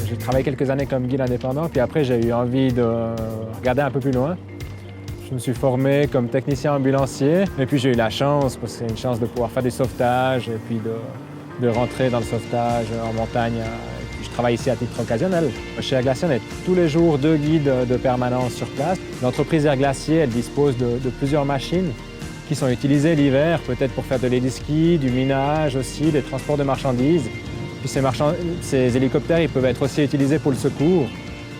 J'ai travaillé quelques années comme guide indépendant, puis après j'ai eu envie de regarder un peu plus loin. Je me suis formé comme technicien ambulancier et puis j'ai eu la chance, parce que c'est une chance de pouvoir faire du sauvetage et puis de rentrer dans le sauvetage en montagne. Et puis je travaille ici à titre occasionnel. Chez Air Glacier, on est tous les jours 2 guides de permanence sur place. L'entreprise Air Glacier, elle dispose de plusieurs machines qui sont utilisées l'hiver, peut-être pour faire de l'héliski, du minage aussi, des transports de marchandises. Puis ces hélicoptères, ils peuvent être aussi utilisés pour le secours.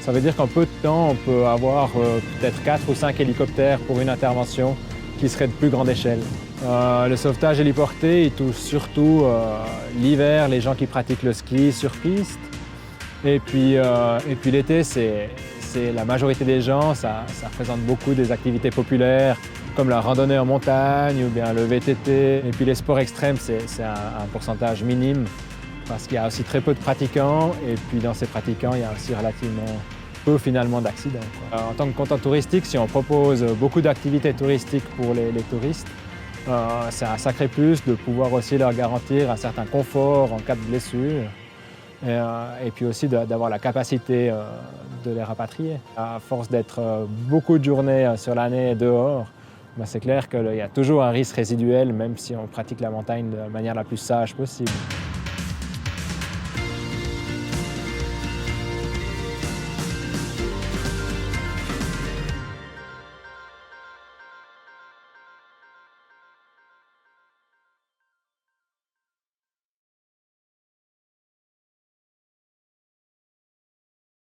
Ça veut dire qu'en peu de temps, on peut avoir peut-être 4 ou 5 hélicoptères pour une intervention qui serait de plus grande échelle. Le sauvetage héliporté, il touche surtout l'hiver, les gens qui pratiquent le ski sur piste. Et puis l'été, c'est la majorité des gens, ça représente beaucoup des activités populaires, comme la randonnée en montagne ou bien le VTT. Et puis les sports extrêmes, c'est un pourcentage minime, parce qu'il y a aussi très peu de pratiquants. Et puis dans ces pratiquants, il y a aussi relativement peu finalement d'accidents. En tant que comptable touristique, si on propose beaucoup d'activités touristiques pour les touristes, c'est un sacré plus de pouvoir aussi leur garantir un certain confort en cas de blessure. Et puis aussi d'avoir la capacité de les rapatrier. À force d'être beaucoup de journées sur l'année dehors, c'est clair qu'il y a toujours un risque résiduel, même si on pratique la montagne de la manière la plus sage possible.